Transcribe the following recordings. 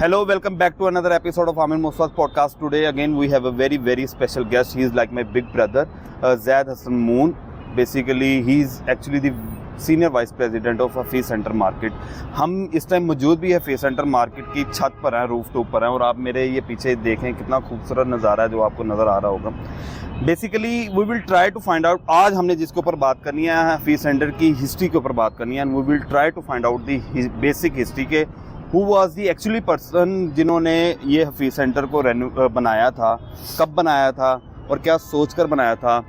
Hello, welcome back to another episode of Amir Moswat podcast. Today again we have a very special guest. He is like my big brother, Zaid Hassan Moon. Basically he is actually the senior vice president of Hafiz Center Market. हम इस time मौजूद भी है Hafeez centre market की छत पर हैं, roof top पर हैं और आप मेरे ये पीछे देखें कितना खूबसूरत नज़ारा है जो आपको नज़र आ रहा होगा. Basically we will try to find out, आज हमने जिसके ऊपर बात करनी है हफीज सेंटर की हिस्ट्री के ऊपर बात करनी है. And we will try to find out the basic history के who was the actually person जिन्होंने ये हफीज सेंटर को बनाया था, कब बनाया था और क्या सोच कर बनाया था.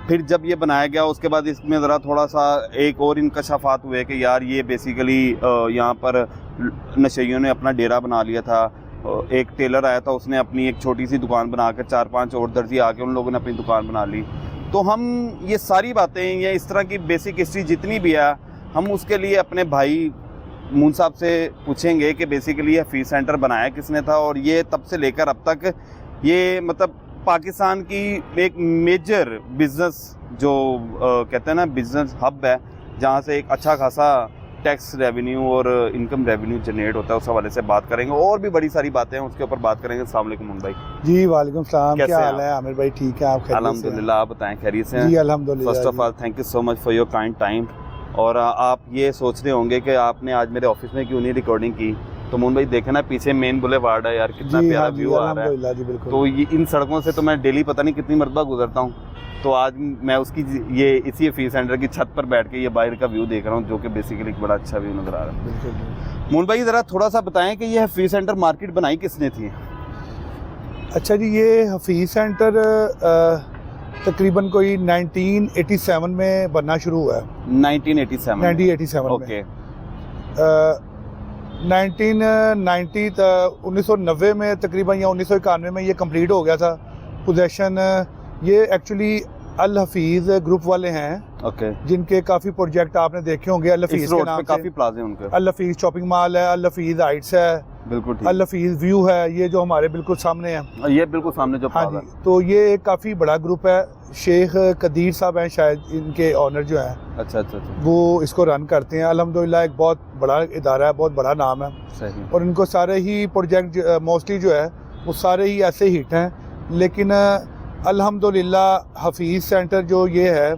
फिर जब ये बनाया गया उसके बाद इसमें ज़रा थोड़ा सा एक और इंकशाफात हुए कि यार ये बेसिकली यहाँ पर नशइयों ने अपना डेरा बना लिया था. एक टेलर आया था, उसने अपनी एक छोटी सी दुकान बना कर 4-5 और दर्जी आके उन लोगों ने अपनी दुकान बना ली. तो हम ये सारी बातें या इस तरह की बेसिक हिस्ट्री जितनी भी है हम उसके लिए अपने भाई मून साहब से पूछेंगे कि बेसिकली हफीज सेंटर बनाया किसने था और ये तब से लेकर अब तक ये मतलब पाकिस्तान की एक मेजर बिज़नेस जो कहते हैं ना बिज़नेस हब है जहाँ से एक अच्छा खासा टैक्स रेवेन्यू और इनकम रेवेन्यू जनरेट होता है. उस हवाले से बात करेंगे और भी बड़ी सारी बातें हैं उसके ऊपर बात करेंगे. अस्सलाम वालेकुम मुन भाई. जी वालेकुम सलाम. क्या हाल है आमिर भाई? ठीक है, आप खैरियत से? अल्हम्दुलिल्लाह, आप बताएं खैरियत से हैं? जी अल्हम्दुलिल्लाह. First of all thank you so much for your kind time. और आप ये सोच रहे होंगे कि आपने आज मेरे ऑफिस में क्यों नहीं रिकॉर्डिंग की. तो मोहन भाई देखे ना पीछे मेन बुलेवार्ड है यार, कितना प्यारा व्यू आ रहा है. जी बिल्कुल. तो ये इन सड़कों से तो मैं डेली पता नहीं कितनी मरतबा गुजरता हूँ. तो आज मैं उसकी ये इसी हफीज सेंटर की छत पर बैठ के ये बाहर का व्यू देख रहा हूँ जो कि बेसिकली एक बड़ा अच्छा व्यू नज़र आ रहा है. बिल्कुल. मोहन भाई ज़रा थोड़ा सा बताएं कि ये हफीज सेंटर मार्केट बनाई किसने थी? अच्छा जी, ये हफीज सेंटर तकरीबन कोई 1987 में बनना शुरू हुआ है. 1987 ओके. 1990 में तकरीबन या 1991 में ये कंप्लीट हो गया था. पोजेशन ये एक्चुअली अल हफीज ग्रुप वाले हैं. ओके. जिनके काफ़ी प्रोजेक्ट आपने देखे होंगे अल हफीज के नाम से. काफ़ी प्लाजे उनके. अल हफीज शॉपिंग मॉल है, अल हफीज हाइट्स है, बिल्कुल ठीक. अल हफीज व्यू है, ये जो हमारे बिल्कुल सामने है. ये बिल्कुल सामने जो हाँ जी. तो ये एक काफ़ी बड़ा ग्रुप है. शेख कदीर साहब हैं शायद इनके ऑनर जो हैं. अच्छा. वो इसको रन करते हैं. अल्हम्दुलिल्लाह एक बहुत बड़ा इदारा है, बहुत बड़ा नाम है. सही. और इनको सारे ही प्रोजेक्ट मोस्टली जो है वो सारे ही ऐसे हिट हैं. लेकिन अल्हम्दुलिल्लाह हफीज सेंटर जो ये है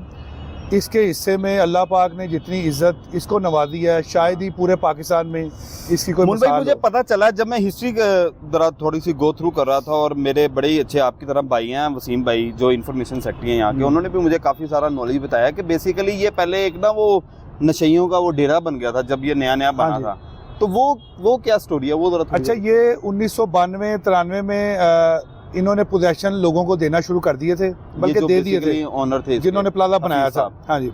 इसके हिस्से में अल्लाह पाक ने जितनी इज्जत इसको नवाजी है शायद ही पूरे पाकिस्तान में इसकी कोई मिसाल हो. मुझे पता चला जब मैं हिस्ट्री जरा थोड़ी सी गो थ्रू कर रहा था और मेरे बड़े ही अच्छे आपकी तरफ भाई हैं वसीम भाई जो इन्फॉर्मेशन सेक्रेटरी हैं यहाँ के, उन्होंने भी मुझे काफ़ी सारा नॉलेज बताया कि बेसिकली ये पहले एक ना वो नशइयों का वो डेरा बन गया था जब ये नया बना था. तो वो क्या स्टोरी है वो जरा. अच्छा, ये 1992-93 में इन्होंने पोजेशन लोगों को देना शुरू कर दिए थे, बल्कि दे दिए थे. ऑनर थे जिन्होंने प्लाजा बनाया था. हाँ जी.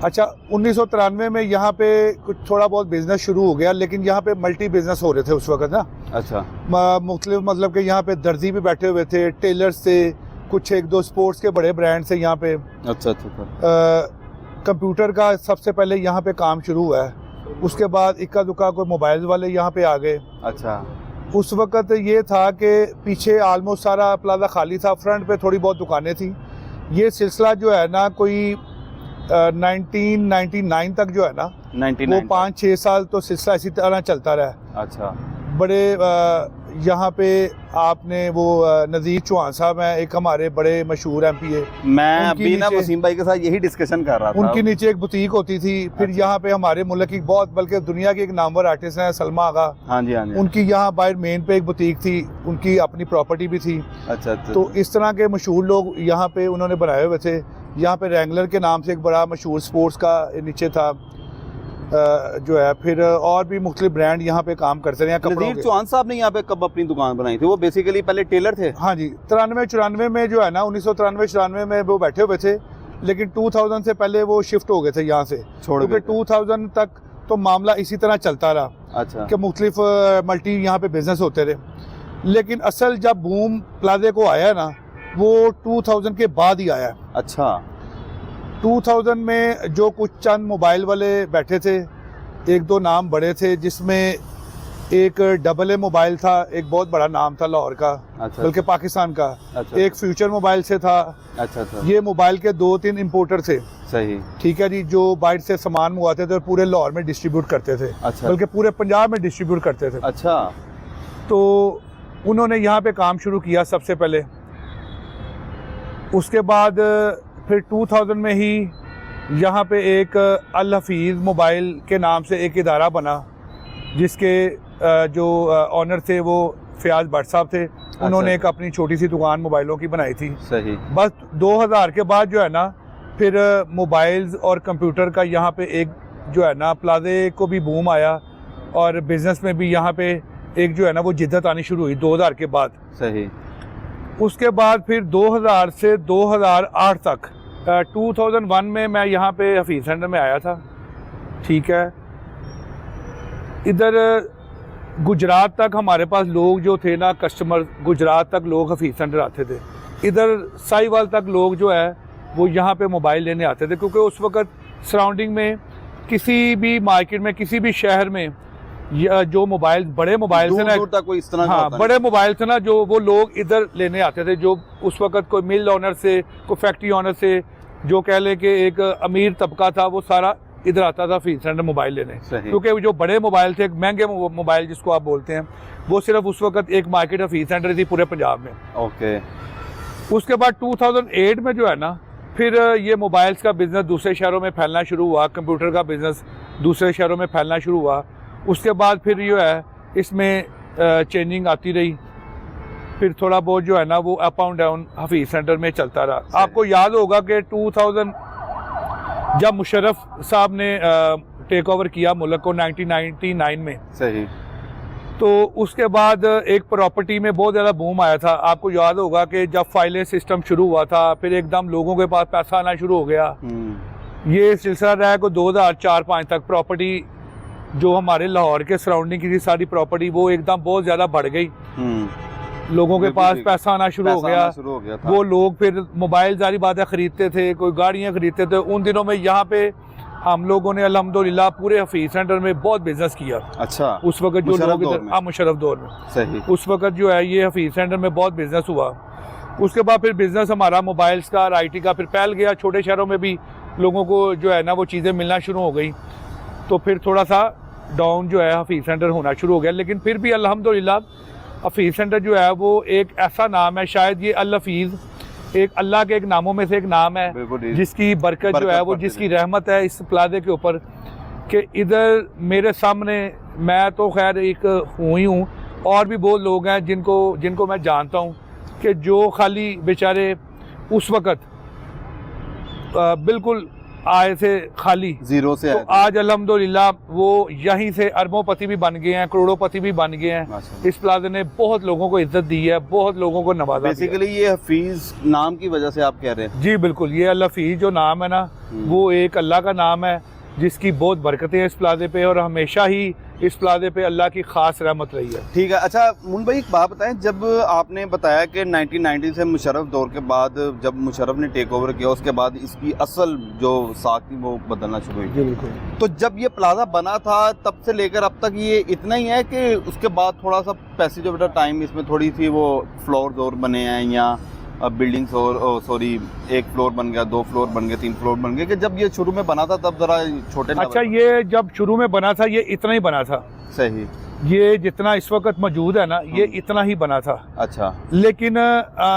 अच्छा, 1993 में यहाँ पे कुछ थोड़ा बहुत बिजनेस शुरू हो गया, लेकिन यहाँ पे मल्टी बिजनेस हो रहे थे उस वक्त ना. अच्छा. मुख्तलिफ मतलब कि यहाँ पे दर्जी भी बैठे हुए थे, टेलर्स थे, कुछ 1-2 स्पोर्ट्स के बड़े ब्रांड्स थे यहाँ पे. अच्छा. कंप्यूटर का सबसे पहले यहाँ पे काम शुरू हुआ है. उसके बाद इक्का दुक्का कोई मोबाइल वाले यहाँ पे आ गए. अच्छा. उस वक़्त ये था कि पीछे आलमोस्ट सारा प्लाजा खाली था, फ्रंट पे थोड़ी बहुत दुकानें थी. ये सिलसिला जो है ना कोई 1999 तक जो है ना 99 वो 5-6 साल तो सिलसिला इसी तरह चलता रहा. अच्छा. बड़े यहाँ पे आपने वो नज़ीर चौहान साहब हैं, एक हमारे बड़े मशहूर MPA. मैं अभी ना वसीम भाई के साथ यही डिस्कशन कर रहा था. उनके नीचे एक बुटीक होती थी. फिर अच्छा. यहाँ पे हमारे मुल्क की बहुत बल्कि दुनिया की एक नामवर आर्टिस्ट हैं सलमा आगा. हाँ जी. उनकी यहाँ बाहर मेन पे एक बुटीक थी, उनकी अपनी प्रॉपर्टी भी थी. अच्छा. तो इस तरह के मशहूर लोग यहाँ पे उन्होंने बनाए हुए थे. यहाँ पे रैंगलर के नाम से एक बड़ा मशहूर स्पोर्ट्स का नीचे था जो है. फिर और भी मुख्तलिफ ब्रांड यहाँ पे काम करते रहे. नज़ीर चौहान साहब ने यहाँ पे कब अपनी दुकान बनाई थी? वो बेसिकली पहले टेलर थे. हाँ जी. 93-94 में जो है ना 1993-94 में वो बैठे हुए थे, लेकिन 2000 से पहले वो शिफ्ट हो गए थे यहाँ से. क्योंकि 2000 तक तो मामला इसी तरह चलता रहा. अच्छा. कि मुख्तलिफ मल्टी यहाँ पे बिजनेस होते रहे. लेकिन असल जब बूम प्लाजे को आया ना वो 2000 के बाद ही आया. अच्छा. 2000 में जो कुछ चंद मोबाइल वाले बैठे थे, 1-2 नाम बड़े थे, जिसमें एक AA मोबाइल था, एक बहुत बड़ा नाम था लाहौर का. अच्छा. बल्कि पाकिस्तान का. अच्छा. एक फ्यूचर मोबाइल से था. अच्छा. ये मोबाइल के 2-3 इंपोर्टर थे. सही. ठीक है जी. जो बाहर से सामान मंगवाते थे और पूरे लाहौर में डिस्ट्रीब्यूट करते थे. अच्छा. बल्कि पूरे पंजाब में डिस्ट्रीब्यूट करते थे. अच्छा. तो उन्होंने यहाँ पे काम शुरू किया सबसे पहले। उसके बाद फिर 2000 में ही यहाँ पे एक अल हफीज़ मोबाइल के नाम से एक इदारा बना, जिसके जो ऑनर थे वो फ़याज़ भट्ट साहब थे। उन्होंने एक अपनी छोटी सी दुकान मोबाइलों की बनाई थी। सही। बस 2000 के बाद जो है ना फिर मोबाइल्स और कंप्यूटर का यहाँ पे एक जो है ना प्लाजे को भी बूम आया, और बिज़नेस में भी यहाँ पे एक जो है ना वो जिद्दत आनी शुरू हुई 2000 के बाद। सही। उसके बाद फिर 2000 से 2008 तक 2001 में मैं यहाँ पे हफीज़ सेंटर में आया था। ठीक है, इधर गुजरात तक हमारे पास लोग जो थे ना, कस्टमर गुजरात तक लोग हफीज़ सेंटर आते थे। इधर साहिवाल तक लोग जो है वो यहाँ पे मोबाइल लेने आते थे, क्योंकि उस वक़्त सराउंडिंग में किसी भी मार्केट में, किसी भी शहर में जो मोबाइल, बड़े मोबाइल थे ना, तक कोई इस तरह का हाँ होता बड़े मोबाइल थे ना, जो वो लोग इधर लेने आते थे। जो उस वक़्त कोई मिल ऑनर से, कोई फैक्ट्री ऑनर से, जो कह लें कि एक अमीर तबका था, वो सारा इधर आता था हफीज़ सेंटर मोबाइल लेने। क्योंकि जो बड़े मोबाइल थे, महंगे मोबाइल जिसको आप बोलते हैं, वो सिर्फ उस वक़्त एक मार्केट हफीज़ सेंटर थी पूरे पंजाब में। ओके। उसके बाद 2008 में जो है ना फिर ये मोबाइल्स का बिज़नेस दूसरे शहरों में फैलना शुरू हुआ, कंप्यूटर का बिज़नेस दूसरे शहरों में फैलना शुरू हुआ। उसके बाद फिर जो है इसमें चेंजिंग आती रही, फिर थोड़ा बहुत जो है ना वो up and down Hafeez centre में चलता रहा। आपको याद होगा कि 2000 जब मुशर्रफ साहब ने टेक ओवर किया मुल्क को 1999 में। सही। तो उसके बाद एक प्रॉपर्टी में बहुत ज़्यादा बूम आया था। आपको याद होगा कि जब फाइलें सिस्टम शुरू हुआ था, फिर एकदम लोगों के पास पैसा आना शुरू हो गया। ये सिलसिला रहा को 2004-05 तक। प्रॉपर्टी जो हमारे लाहौर के सराउंडिंग की थी सारी प्रॉपर्टी, वो एकदम बहुत ज़्यादा बढ़ गई। लोगों के पास पैसा आना शुरू हो गया था। वो लोग फिर मोबाइल जारी बात है ख़रीदते थे, कोई गाड़ियाँ ख़रीदते थे। उन दिनों में यहाँ पे हम लोगों ने अल्हम्दुलिल्लाह पूरे हफीज़ सेंटर में बहुत बिजनेस किया। अच्छा। उस वक्त जो लोग इधर मुशर्रफ दौर में, सही, उस वक्त जो है ये हफीज़ सेंटर में बहुत बिजनेस हुआ। उसके बाद फिर बिजनेस हमारा मोबाइल्स का और IT का फिर फैल गया। छोटे शहरों में भी लोगों को जो है ना वो चीज़ें मिलना शुरू हो गई। तो फिर थोड़ा सा डाउन जो है हफीज़ सेंटर होना शुरू हो गया। लेकिन फिर भी अल्हम्दुलिल्लाह हफीज़ सेंटर जो है वो एक ऐसा नाम है, शायद ये अल हफीज़ एक अल्लाह के एक नामों में से एक नाम है, जिसकी बरकत जो है वो, जिसकी रहमत है इस प्लाजे के ऊपर, कि इधर मेरे सामने मैं तो खैर एक हुई हूँ, और भी बहुत लोग हैं जिनको मैं जानता हूँ कि जो खाली बेचारे उस वक़्त बिल्कुल आए थे खाली जीरो से, तो आज अल्हम्दुलिल्लाह वो यहीं से अरबोंपति भी बन गए हैं, करोड़ोंपति भी बन गए हैं। इस प्लाजे ने बहुत लोगों को इज्जत दी है, बहुत लोगों को नवाजा। बेसिकली ये हफीज नाम की वजह से आप कह रहे हैं? जी बिल्कुल, ये अल हफीज जो नाम है ना वो एक अल्लाह का नाम है, जिसकी बहुत बरकतें हैं इस प्लाजे पे, और हमेशा ही इस प्लाजे पे अल्लाह की खास रहमत रही है। ठीक है। अच्छा मुन भाई एक बात बताएं, जब आपने बताया कि 1990 से मुशर्रफ दौर के बाद जब मुशर्रफ ने टेक ओवर किया, उसके बाद इसकी असल जो साख थी वो बदलना शुरू हुई। जी बिल्कुल। तो जब ये प्लाजा बना था तब से लेकर अब तक ये इतना ही है कि उसके बाद थोड़ा सा पैसेज ऑफ द टाइम इसमें थोड़ी सी वो फ्लोर्स और बने हैं, या बिल्डिंग्स और सॉरी एक फ्लोर बन गया, 2 फ्लोर बन गए, 3 फ्लोर बन गए, कि जब ये शुरू में बना था तब जरा छोटे? अच्छा, ये जब शुरू में बना था ये इतना ही बना था। सही। ये जितना इस वक्त मौजूद है ना ये इतना ही बना था। अच्छा। लेकिन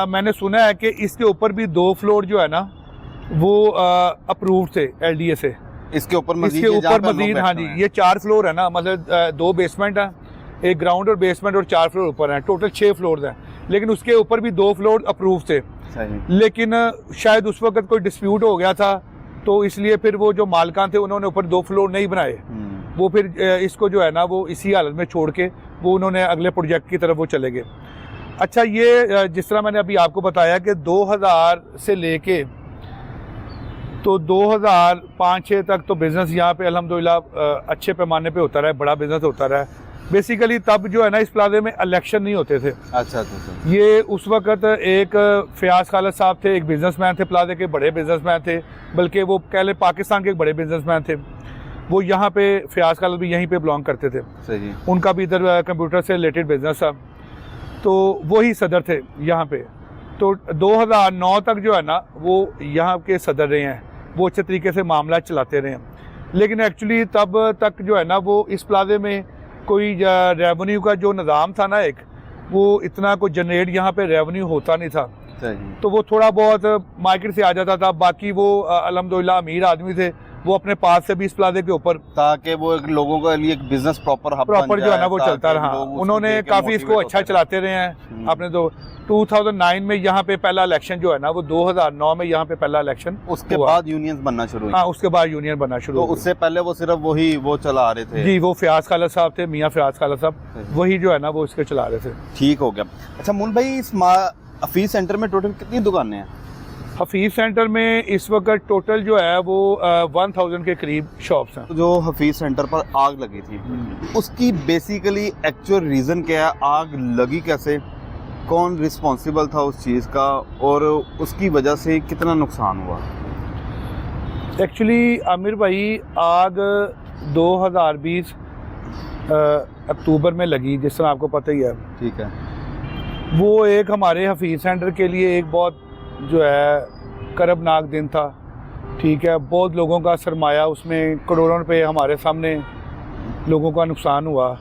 मैंने सुना है कि इसके ऊपर भी 2 फ्लोर जो है ना वो अप्रूव थे LDA से। इसके ऊपर मजीद? हाँ जी, ये 4 फ्लोर है ना, मतलब 2 बेसमेंट है, एक ग्राउंड और बेसमेंट, और 4 फ्लोर ऊपर हैं, टोटल 6 फ्लोर हैं। लेकिन उसके ऊपर भी 2 फ्लोर अप्रूव थे। सही। लेकिन शायद उस वक्त कोई डिस्प्यूट हो गया था, तो इसलिए फिर वो जो मालिकान थे उन्होंने ऊपर 2 फ्लोर नहीं बनाए। वो फिर इसको जो है ना वो इसी हालत में छोड़ के वो उन्होंने अगले प्रोजेक्ट की तरफ वो चले गए। अच्छा, ये जिस तरह मैंने अभी आपको बताया कि 2000 से लेके तो 2005-06 तक तो बिज़नेस यहाँ पे अल्हम्दुलिल्लाह अच्छे पैमाने पे होता रहा, बड़ा बिज़नेस होता रहा। बेसिकली तब जो है ना इस प्लाजे में इलेक्शन नहीं होते थे। अच्छा। ये उस वक्त एक फ़याज़ खालिद साहब थे, एक बिज़नेसमैन थे, प्लाजे के बड़े बिज़नेसमैन थे, बल्कि वो कह लें पाकिस्तान के एक बड़े बिज़नेसमैन थे। वो यहाँ पे फ़याज़ खालिद भी यहीं पे बिलोंग करते थे। सही। उनका भी इधर कंप्यूटर से रिलेटेड बिज़नेस था, तो वही सदर थे यहाँ पे। तो 2009 तक जो है ना वो यहाँ के सदर रहे हैं, वो अच्छे तरीके से मामला चलाते रहे हैं। लेकिन एक्चुअली तब तक जो है ना वो इस प्लाजे में कोई रेवेन्यू का जो निज़ाम था ना एक, वो इतना कोई जनरेट यहाँ पे रेवेन्यू होता नहीं था, सही। तो वो थोड़ा बहुत मार्केट से आ जाता था। बाकी वो अल्हम्दुलिल्लाह अमीर आदमी थे, वो अपने पास से भी इस प्लाजे के ऊपर ताकि वो एक लोगों के लिए एक बिजनेस प्रॉपर जो है ना वो चलता रहा। उन्होंने काफ़ी इसको अच्छा चलाते रहे हैं। आपने तो 2009 में यहाँ पे पहला इलेक्शन जो है ना वो 2009 में यहाँ पे पहला इलेक्शन, उसके बाद यूनियंस बनना शुरू हुई। हाँ, उसके बाद यूनियन बनना शुरू तो हुई। उससे पहले वो सिर्फ वही वो चला रहे थे जी, वो फयाज खाला साहब थे, मियाँ फयाज खाला साहब, वही जो है ना वो इसके चला रहे थे। ठीक हो गया। अच्छा मून भाई, इस हफीज सेंटर में टोटल कितनी दुकानें हैं? हफीज सेंटर में इस वक्त टोटल जो है वो 1000 के करीब शॉप्स हैं। जो हफीज सेंटर पर आग लगी थी उसकी बेसिकली एक्चुअल रीज़न क्या है? आग लगी कैसे, कौन रिस्पॉन्सिबल था उस चीज़ का, और उसकी वजह से कितना नुकसान हुआ? एक्चुअली आमिर भाई, आग 2020 अक्टूबर में लगी, जिस तरह आपको पता ही है। ठीक है। वो एक हमारे हफीज सेंटर के लिए एक बहुत जो है करबनाक दिन था। ठीक है, बहुत लोगों का सरमाया, उसमें करोड़ों रुपए हमारे सामने लोगों का नुकसान हुआ।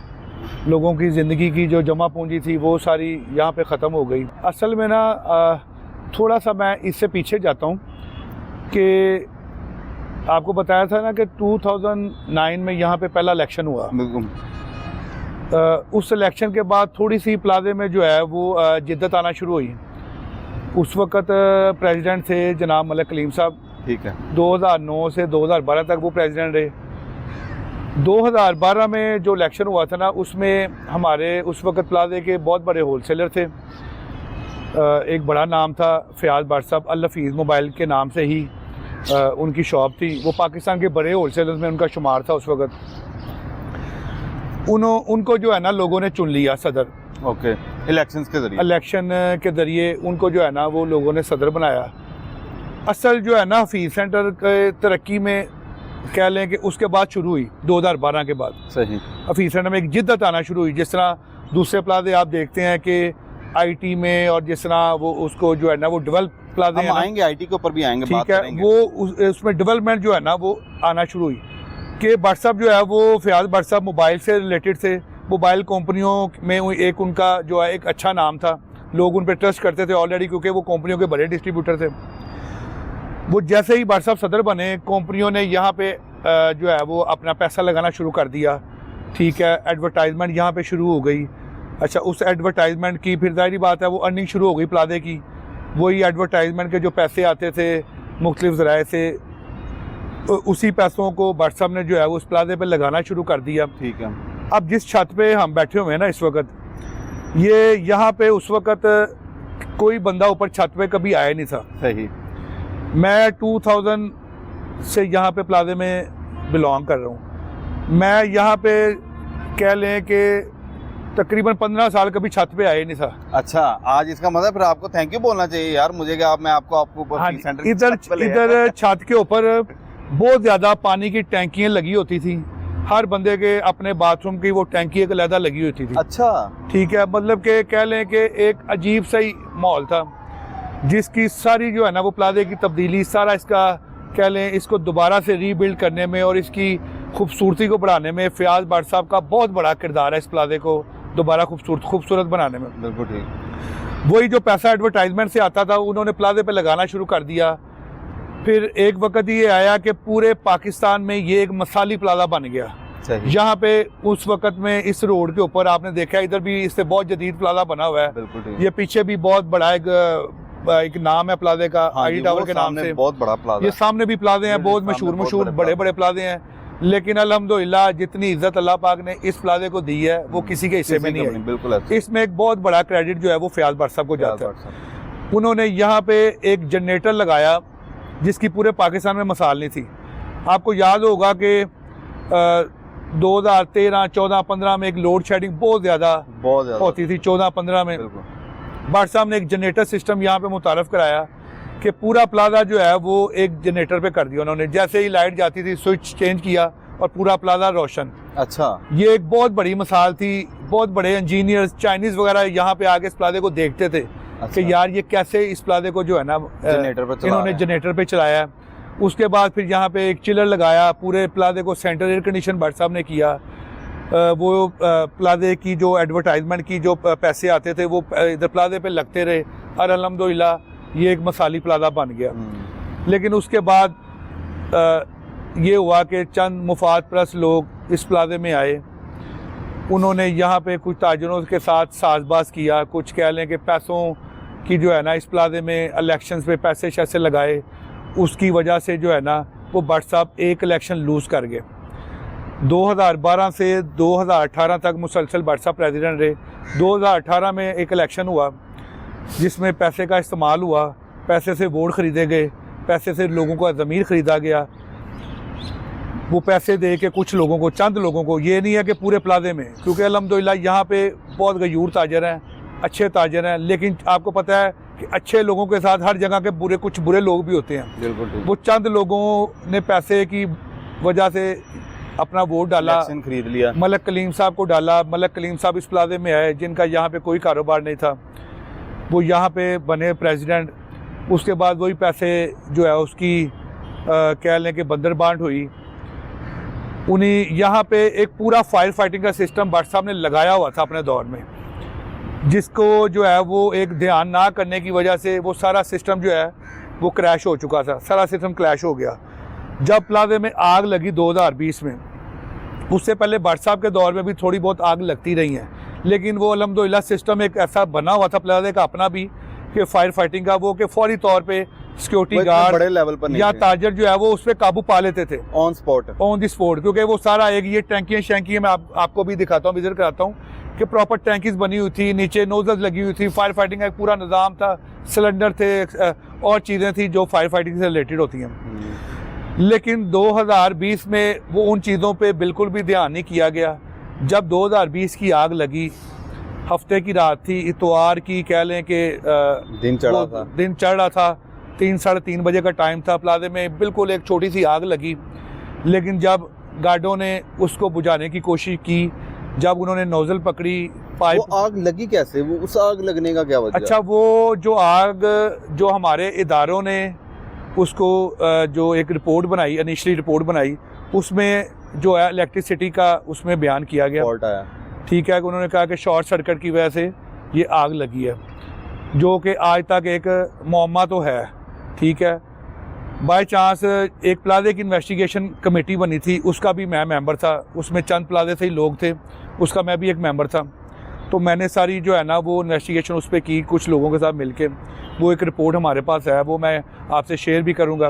लोगों की ज़िंदगी की जो जमा पूंजी थी वो सारी यहाँ पे ख़त्म हो गई। असल में ना थोड़ा सा मैं इससे पीछे जाता हूँ कि आपको बताया था ना कि 2009 में यहाँ पे पहला इलेक्शन हुआ। उस इलेक्शन के बाद थोड़ी सी प्लाजे में जो है वो जिद्दत आना शुरू हुई। उस वक़्त प्रेसिडेंट थे जनाब मलिक कलीम साहब। ठीक है। 2009 से 2012 तक वो प्रेसिडेंट रहे। 2012 में जो इलेक्शन हुआ था ना, उसमें हमारे उस वक़्त प्लाजे के बहुत बड़े होलसेलर थे। एक बड़ा नाम था फयाज भट्ट साहब, अल हफीज़ मोबाइल के नाम से ही उनकी शॉप थी। वो पाकिस्तान के बड़े होलसेलर्स में उनका शुमार था उस वक़्त। उनको जो है ना लोगों ने चुन लिया सदर। ओके। इलेक्शन के ज़रिए उनको जो है ना वो लोगों ने सदर बनाया। असल जो है ना हफीज़ सेंटर के तरक्की में कह लें कि उसके बाद शुरू हुई 2012 के बाद। सही। हफीज़ सेंटर में एक जिद्दत आना शुरू हुई। जिस तरह दूसरे प्लाजे आप देखते हैं कि आईटी में, और जिस तरह वो उसको जो है ना वो डेवलप प्लाजे हम आएंगे, आईटी के ऊपर भी आएंगे, ठीक है, वो उसमें डेवलपमेंट जो है ना वो आना शुरू हुई कि भट्ट साहब जो है वो फयाज भट्ट साहब मोबाइल से रिलेटेड थे। मोबाइल कंपनियों में एक उनका जो है एक अच्छा नाम था, लोग उन पर ट्रस्ट करते थे ऑलरेडी, क्योंकि वो कंपनियों के बड़े डिस्ट्रीब्यूटर थे। वो जैसे ही भट्ट साहब सदर बने, कंपनियों ने यहाँ पे जो है वो अपना पैसा लगाना शुरू कर दिया। ठीक है, एडवर्टाइजमेंट यहाँ पे शुरू हो गई। अच्छा, उस एडवर्टाइजमेंट की फिर ज़ाहिर बात है वो अर्निंग शुरू हो गई प्लाजे की। वही एडवर्टाइजमेंट के जो पैसे आते थे मुख्तलिफ ज़राए से, उसी पैसों को भट्ट साहब ने जो है वो उस प्लाजे पे लगाना शुरू कर दिया। ठीक है। अब जिस छत पे हम बैठे हुए हैं ना इस वक्त, ये यहाँ पे उस वक्त कोई बंदा ऊपर छत पे कभी आया नहीं था। सही। मैं 2000 से यहाँ पे प्लाजे में बिलोंग कर रहा हूँ। मैं यहाँ पे कह लें कि तकरीबन 15 साल कभी छत पे आया नहीं था। अच्छा, आज इसका मतलब फिर आपको थैंक यू बोलना चाहिए यार मुझे कि मैं आपको हाँ, इधर छत के ऊपर बहुत ज़्यादा पानी की टैंकियाँ लगी होती थी। हर बंदे के अपने बाथरूम की वो टैंकी एक अलग लगी होती थी। अच्छा। ठीक है, मतलब कि कह लें कि एक अजीब सा ही माहौल था, जिसकी सारी जो है ना वो प्लाजे की तब्दीली, सारा इसका कह लें इसको दोबारा से रीबिल्ड करने में और इसकी खूबसूरती को बढ़ाने में फयाज भट्ट साहब का बहुत बड़ा किरदार है इस प्लाजे को दोबारा खूबसूरत बनाने में। बिल्कुल ठीक। वही जो पैसा एडवर्टाइजमेंट से आता था उन्होंने प्लाजे पे लगाना शुरू कर दिया। फिर एक वक्त ये आया कि पूरे पाकिस्तान में ये एक मिसाली प्लाजा बन गया। यहाँ पे उस वक्त में इस रोड के ऊपर आपने देखा, इधर भी इससे बहुत जदीद प्लाजा बना हुआ है। बिल्कुल। ये पीछे भी बहुत बड़ा एक नाम है प्लाजे का, आई टावर के नाम से बहुत बड़ा प्लाजा। ये सामने भी प्लाजे हैं, बहुत मशहूर बड़े प्लाजे हैं। लेकिन अल्हम्दुलिल्लाह जितनी इज्जत अल्लाह पाक ने इस प्लाजे को दी है वो किसी के हिस्से में नहीं है। बिल्कुल। इसमें एक बहुत बड़ा क्रेडिट जो है वो फयाज भट्ट साहब को जाता है। उन्होंने यहाँ पे एक जनरेटर लगाया जिसकी पूरे पाकिस्तान में मिसाल नहीं थी। आपको याद होगा कि 2013, 14, 15 में एक लोड शेडिंग बहुत ज़्यादा होती थी। 14-15 में भट्ट साहब ने एक जनरेटर सिस्टम यहाँ पे मुतारफ़ कराया कि पूरा प्लाजा जो है वो एक जनरेटर पे कर दिया उन्होंने। जैसे ही लाइट जाती थी स्विच चेंज किया और पूरा प्लाजा रोशन। अच्छा। ये एक बहुत बड़ी मिसाल थी। बहुत बड़े इंजीनियर्स चाइनीज़ वगैरह यहाँ पे आके इस प्लाजे को देखते थे। अच्छा। कि यार ये कैसे इस प्लाजे को जो है ना इन्होंने जनरेटर पे चलाया। उसके बाद फिर यहाँ पे एक चिलर लगाया, पूरे प्लाजे को सेंट्रल एयर कंडीशन भट्ट साहब ने किया। वो प्लाजे की जो एडवर्टाइजमेंट की जो पैसे आते थे वो इधर प्लाजे पे लगते रहे और अल्हम्दुलिल्लाह ये एक मसाली प्लाजा बन गया। लेकिन उसके बाद ये हुआ कि चंद मुफाद परस्त लोग इस प्लाजे में आए, उन्होंने यहाँ पे कुछ ताजरों के साथ साजबाज किया, कुछ कह लें कि पैसों की जो है ना इस प्लाजे में इलेक्शंस पे पैसे शैसे लगाए, उसकी वजह से जो है ना वो भट्ट साहब एक इलेक्शन लूज़ कर गए। 2012 से 2018 तक मुसलसल भट्ट साहब प्रेसिडेंट रहे। 2018 में एक इलेक्शन हुआ जिसमें पैसे का इस्तेमाल हुआ, पैसे से वोट ख़रीदे गए, पैसे से लोगों का ज़मीर ख़रीदा गया। वो पैसे दे के कुछ लोगों को, चंद लोगों को, ये नहीं है कि पूरे प्लाजे में, क्योंकि अल्हम्दुलिल्लाह यहाँ पे बहुत गयूर ताजर हैं, अच्छे ताजर हैं, लेकिन आपको पता है कि अच्छे लोगों के साथ हर जगह के कुछ बुरे लोग भी होते हैं। बिल्कुल। वो चंद लोगों ने पैसे की वजह से अपना वोट डाला, खरीद लिया, मलक कलीम साहब को डाला। मलक कलीम साहब इस प्लाजे में आए जिनका यहाँ पे कोई कारोबार नहीं था, वो यहाँ पे बने प्रेसिडेंट। उसके बाद वही पैसे जो है उसकी कह लें कि बंदर बांट हुई। उन्हीं यहाँ पे एक पूरा फायर फाइटिंग का सिस्टम भट्ट साहब ने लगाया हुआ था अपने दौर में, जिसको जो है वो एक ध्यान ना करने की वजह से वो सारा सिस्टम जो है वो क्रैश हो चुका था, सारा सिस्टम क्रैश हो गया। जब प्लाजे में आग लगी 2020 में, उससे पहले भट्ट साहब के दौर में भी थोड़ी बहुत आग लगती रही है, लेकिन वो अल्हम्दुलिल्लाह सिस्टम एक ऐसा बना हुआ था प्लाजे का अपना भी कि फायर फाइटिंग का, वो कि फौरी तौर पे सिक्योरिटी गार्ड बड़े लेवल पर या ताजर जो है वो उस पर काबू पा लेते थे ऑन द स्पॉट, क्योंकि वो सारा एक ये टैंकियाँ शैंकियाँ मैं आपको भी दिखाता हूँ, विजिट कराता हूँ कि प्रॉपर टैंकीज बनी हुई थी, नीचे नोजल्स लगी हुई थी, फायर फाइटिंग का एक पूरा निज़ाम था, सिलेंडर थे और चीज़ें थी जो फायर फाइटिंग से रिलेटेड होती हैं। लेकिन 2020 में वो उन चीज़ों पे बिल्कुल भी ध्यान नहीं किया गया। जब 2020 की आग लगी, हफ्ते की रात थी, इतवार की कह लें कि दिन चढ़ रहा था, 3 साढ़े 3 बजे का टाइम था। प्लाजे में बिल्कुल एक छोटी सी आग लगी, लेकिन जब गार्डों ने उसको बुझाने की कोशिश की, जब उन्होंने नोजल पकड़ी, पाइप, वो आग लगी कैसे? वो उस आग लगने का क्या वजह? अच्छा, वो जो आग जो हमारे इदारों ने उसको जो एक रिपोर्ट बनाई, इनिशियली रिपोर्ट बनाई, उसमें जो है इलेक्ट्रिसिटी का उसमें बयान किया गया, फॉल्ट आया। ठीक है, उन्होंने कहा कि शॉर्ट सर्किट की वजह से ये आग लगी है, जो कि आज तक एक मुअम्मा तो है। ठीक है, बाय चांस एक प्लाजे की इन्वेस्टिगेशन कमेटी बनी थी, उसका भी मैं मेंबर था, उसमें चंद प्लाजे से ही लोग थे, उसका मैं भी एक मेंबर था। तो मैंने सारी जो है ना वो इन्वेस्टिगेशन उस पर की कुछ लोगों के साथ मिलके। वो एक रिपोर्ट हमारे पास है, वो मैं आपसे शेयर भी करूँगा।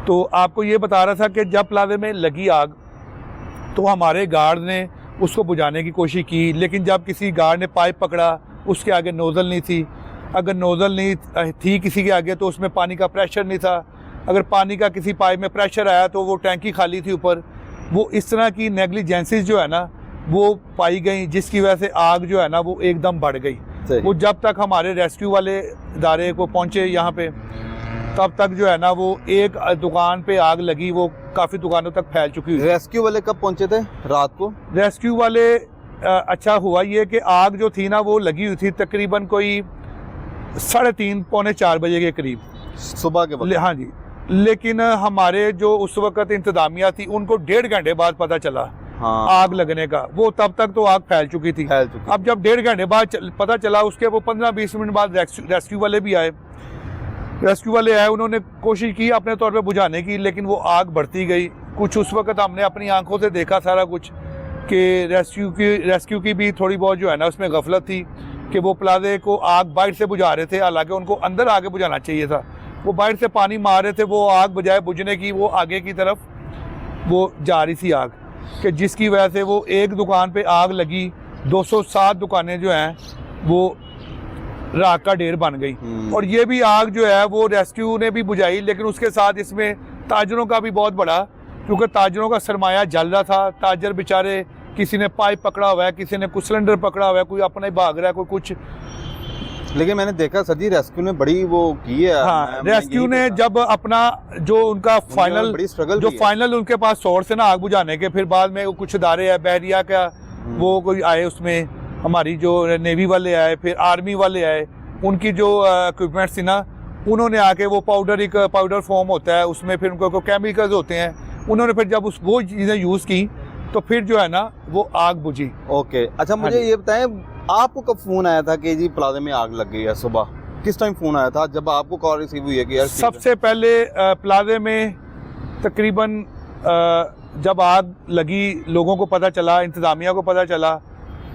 तो आपको ये बता रहा था कि जब प्लाजे में लगी आग तो हमारे गार्ड ने उसको बुझाने की कोशिश की, लेकिन जब किसी गार्ड ने पाइप पकड़ा, उसके आगे नोज़ल नहीं थी। अगर नोज़ल नहीं थी किसी के आगे तो उसमें पानी का प्रेशर नहीं था। अगर पानी का किसी पाइप में प्रेशर आया तो वो टैंकी खाली थी ऊपर। वो इस तरह की नेग्लिजेंसीज जो है ना वो पाई गई, जिसकी वजह से आग जो है ना वो एकदम बढ़ गई। वो जब तक हमारे रेस्क्यू वाले इदारे को पहुँचे यहाँ पे, तब तक जो है ना वो एक दुकान पे आग लगी, वो काफ़ी दुकानों तक फैल चुकी हुई। रेस्क्यू वाले कब पहुँचे थे? रात को। रेस्क्यू वाले अच्छा हुआ ये कि आग जो थी ना वो लगी हुई थी तकरीबन कोई 3:30 पौने 4 बजे के करीब, सुबह के वक्त। हाँ जी, लेकिन हमारे जो उस वक्त इंतजामिया थी उनको 1.5 घंटे बाद पता चला आग लगने का। वो तब तक तो आग फैल चुकी थी। अब जब 1.5 घंटे बाद पता चला, उसके वो 15-20 मिनट बाद रेस्क्यू वाले भी आए। उन्होंने कोशिश की अपने तौर पे बुझाने की, लेकिन वो आग बढ़ती गई। कुछ उस वक्त हमने अपनी आंखों से देखा सारा कुछ कि रेस्क्यू की भी थोड़ी बहुत जो है ना उसमें गफलत थी कि वो प्लाजे को आग बाहर से बुझा रहे थे, हालांकि उनको अंदर आगे बुझाना चाहिए था। वो बाहर से पानी मार रहे थे, वो आग बजाय बुझने की वो आगे की तरफ वो जा रही थी आग, कि जिसकी वजह से वो एक दुकान पे आग लगी, 207 दुकानें जो हैं वो राख का ढेर बन गई। और ये भी आग जो है वो रेस्क्यू ने भी बुझाई, लेकिन उसके साथ इसमें ताजरों का भी बहुत बड़ा, क्योंकि ताजरों का सरमाया जल रहा था। ताजर बेचारे, किसी ने पाइप पकड़ा हुआ है, किसी ने कुछ सिलेंडर पकड़ा हुआ है, कोई अपना ही भाग रहा है, कोई कुछ। लेकिन मैंने देखा सर जी रेस्क्यू ने बड़ी वो की है। हाँ, रेस्क्यू ने जब अपना जो उनका फाइनल उनके पास सोर्स है ना आग बुझाने के, फिर बाद में कुछ इदारे है बहरिया का, वो कोई आए, उसमें हमारी जो नेवी वाले आए, फिर आर्मी वाले आए, उनकी जो इक्विपमेंट्स थी ना, उन्होंने आके वो पाउडर फॉर्म होता है उसमें, फिर उनको केमिकल्स होते हैं, उन्होंने फिर जब वो चीज़ें यूज़ की तो फिर जो है ना वो आग बुझी। ओके, अच्छा हाँ मुझे जी। ये बताएं, आपको कब फोन आया था कि जी प्लाजा में आग लग गई है? सुबह किस टाइम फोन आया था जब आपको कॉल रिसीव हुई है कि यार सबसे पहले प्लाजे में तकरीबन जब आग लगी, लोगों को पता चला, इंतज़ामिया को पता चला,